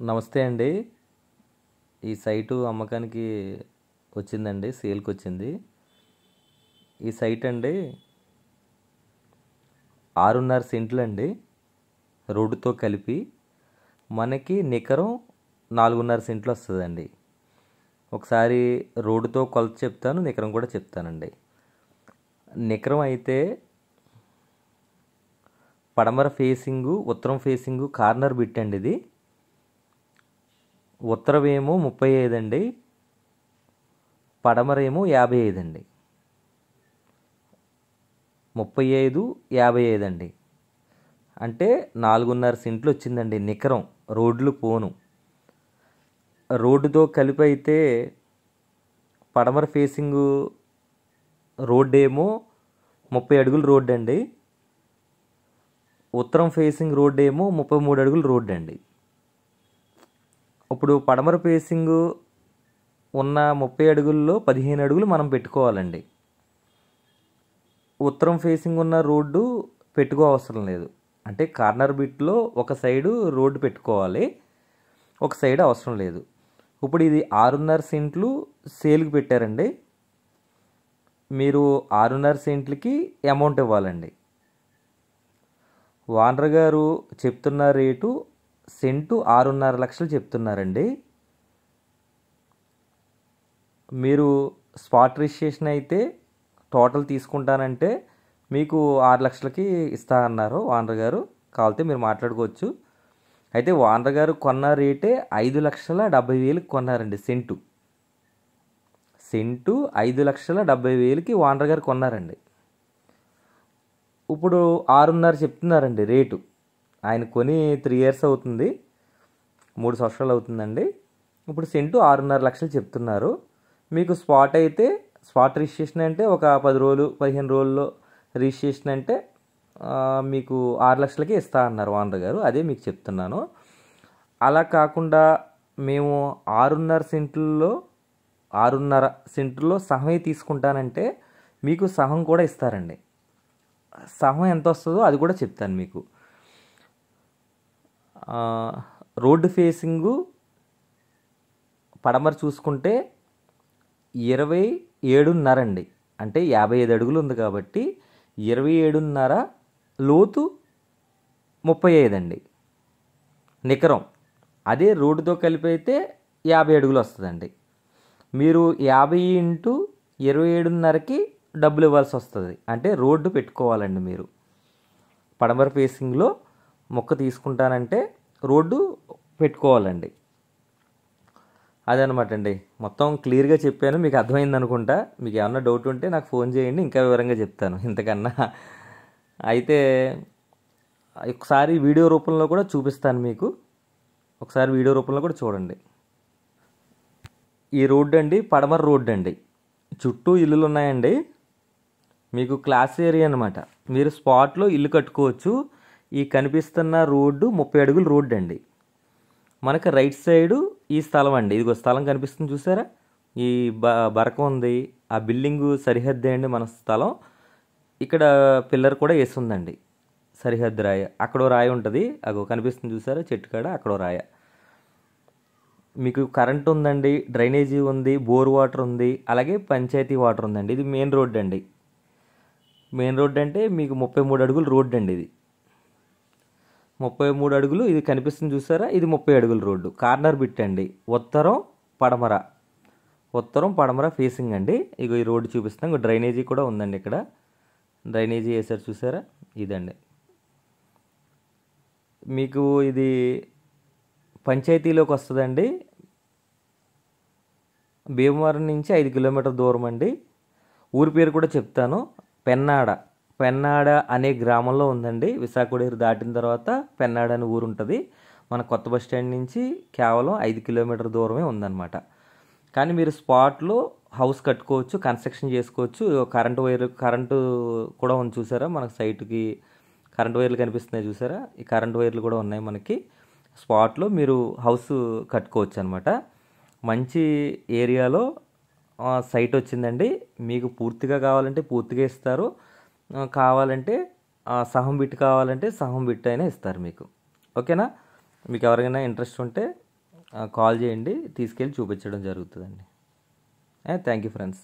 నమస్తే అండి. ఈ సైటు అమ్మకానికి వచ్చిందండి. సేల్‌కి వచ్చింది. ఈ సైట్ అండి 6.5 సెంట్లండి. రోడ్డుతో కలిపి మనకి నికరం 4.5 సెంట్లు వస్తుందండి. ఒకసారి రోడ్డుతో కొలత చెప్తాను, నికరం కూడా చెప్తానండి. నికరం అయితే పడమర ఫేసింగు, ఉత్తరం ఫేసింగు కార్నర్ బిట్ అండి. ఇది ఉత్తరమేమో 35 అండి, పడమరేమో 55 అండి. 35, 55 అండి. అంటే 4.5 సెంట్లు వచ్చిందండి నికరం, రోడ్లు పోను. రోడ్డుతో కలిపి అయితే పడమర ఫేసింగు రోడ్డు ఏమో 30 అడుగుల రోడ్డు అండి. ఉత్తరం ఫేసింగ్ రోడ్డు ఏమో 33 అడుగుల రోడ్డు అండి. ఇప్పుడు పడమర ఫేసింగు ఉన్న 30 అడుగుల్లో 15 అడుగులు మనం పెట్టుకోవాలండి. ఉత్తరం ఫేసింగ్ ఉన్న రోడ్డు పెట్టుకో అవసరం లేదు. అంటే కార్నర్ బిట్లో ఒక సైడు రోడ్డు పెట్టుకోవాలి, ఒక సైడ్ అవసరం లేదు. ఇప్పుడు ఇది 6.5 సెంట్లు సేల్కి పెట్టారండి. మీరు 6.5 సెంట్లకి అమౌంట్ ఇవ్వాలండి. ఓనర్ గారు చెప్తున్న రేటు సెంటు 6.5 లక్షలు చెప్తున్నారండి. మీరు స్పాట్ రిజిస్ట్రేషన్ అయితే టోటల్ తీసుకుంటానంటే మీకు 6 లక్షలకి ఇస్తా అన్నారు ఓనర్ గారు. కావాలంటే మీరు మాట్లాడుకోవచ్చు. అయితే ఓనర్ గారు కొన్న రేటే 5,70,000కి కొన్నారండి. సెంటు 5,70,000కి ఓనర్ గారు కొన్నారండి. ఇప్పుడు 6.5 చెప్తున్నారండి రేటు. ఆయన కొని 3 ఇయర్స్ అవుతుంది, 3 సంవత్సరాలు అవుతుందండి. ఇప్పుడు సెంటు 6.5 లక్షలు చెప్తున్నారు. మీకు స్పాట్ అయితే, స్పాట్ రిజిస్ట్రేషన్ అంటే ఒక 10 రోజులు 15 రోజుల్లో రిజిస్ట్రేషన్ అంటే మీకు 6 లక్షలకి ఇస్తా అన్నారు ఓనర్ గారు. అదే మీకు చెప్తున్నాను. అలా కాకుండా మేము 6.5 సెంట్లో సహమే తీసుకుంటానంటే మీకు సహం కూడా ఇస్తారండి. సహం ఎంత వస్తుందో అది కూడా చెప్తాను మీకు. రోడ్డు ఫేసింగు పడమర చూసుకుంటే 27.5 అండి. అంటే 55 అడుగులు ఉంది కాబట్టి 27.5, లోతు 35 అండి నికరం. అదే రోడ్డుతో కలిపి అయితే 50 అడుగులు వస్తుందండి. మీరు 50 ఇంటూ 27.5కి డబ్బులు ఇవ్వాల్సి వస్తుంది. అంటే రోడ్డు పెట్టుకోవాలండి. మీరు పడమర ఫేసింగ్లో మొక్క తీసుకుంటానంటే రోడ్డు పెట్టుకోవాలండి. అదనమాట అండి. మొత్తం క్లియర్గా చెప్పాను, మీకు అర్థమైంది అనుకుంటా. మీకు ఏమన్నా డౌట్ ఉంటే నాకు ఫోన్ చేయండి, ఇంకా వివరంగా చెప్తాను ఇంతకన్నా. అయితే ఒకసారి వీడియో రూపంలో కూడా చూపిస్తాను మీకు. ఒకసారి వీడియో రూపంలో కూడా చూడండి. ఈ రోడ్డు అండి పడమర రోడ్డు అండి. చుట్టూ ఇల్లులు ఉన్నాయండి. మీకు క్లాస్ ఏరియా అనమాట. మీరు స్పాట్లో ఇల్లు కట్టుకోవచ్చు. ఈ కనిపిస్తున్న రోడ్డు 30 అడుగుల రోడ్డు అండి. మనకి రైట్ సైడు ఈ స్థలం అండి. ఇదిగో స్థలం కనిపిస్తుంది చూసారా, ఈ బరకం ఉంది. ఆ బిల్డింగు సరిహద్దే అండి మన స్థలం. ఇక్కడ పిల్లర్ కూడా వేసి ఉందండి, సరిహద్దు రాయ. అక్కడో రాయి ఉంటుంది, అగో కనిపిస్తుంది చూసారా చెట్టు కాడ, అక్కడో రాయ. మీకు కరెంట్ ఉందండి, డ్రైనేజీ ఉంది, బోర్ వాటర్ ఉంది, అలాగే పంచాయతీ వాటర్ ఉందండి. ఇది మెయిన్ రోడ్ అండి. మెయిన్ రోడ్ అంటే మీకు 33 అడుగుల రోడ్డు అండి. ఇది 33 అడుగులు. ఇది కనిపిస్తుంది చూసారా, ఇది 30 అడుగుల రోడ్డు. కార్నర్ బిట్ అండి. ఉత్తరం పడమర ఫేసింగ్ అండి. ఇగో ఈ రోడ్డు చూపిస్తాం. ఇంకో డ్రైనేజీ కూడా ఉందండి. ఇక్కడ డ్రైనేజీ వేసారు చూసారా, ఇదండి. మీకు ఇది పంచాయతీలోకి వస్తుందండి. భీమవరం నుంచి 5 కిలోమీటర్ దూరం అండి. ఊరి పేరు కూడా చెప్తాను, పెన్నాడ అనే గ్రామంలో ఉందండి. విశాఖడేరు దాటిన తర్వాత పెన్నాడ అనే ఊరు ఉంటుంది. మన కొత్త బస్ స్టాండ్ నుంచి కేవలం 5 కిలోమీటర్ దూరమే ఉందన్నమాట. కానీ మీరు స్పాట్లో హౌస్ కట్టుకోవచ్చు, కన్స్ట్రక్షన్ చేసుకోవచ్చు. కరెంటు కూడా ఉంది చూసారా, మనకు సైట్కి కరెంటు వైర్లు కనిపిస్తున్నాయి చూసారా, ఈ కరెంటు వైర్లు కూడా ఉన్నాయి మనకి. స్పాట్లో మీరు హౌస్ కట్టుకోవచ్చు అనమాట. మంచి ఏరియాలో సైట్ వచ్చిందండి. మీకు పూర్తిగా కావాలంటే పూర్తిగా ఇస్తారు, కావాలంటే సహం బిట్ కావాలంటే సహం బిట్ అయినా ఇస్తారు మీకు. ఓకేనా? మీకు ఎవరికైనా ఇంట్రెస్ట్ ఉంటే కాల్ చేయండి, తీసుకెళ్ళి చూపించడం జరుగుతుందండి. Thank you friends.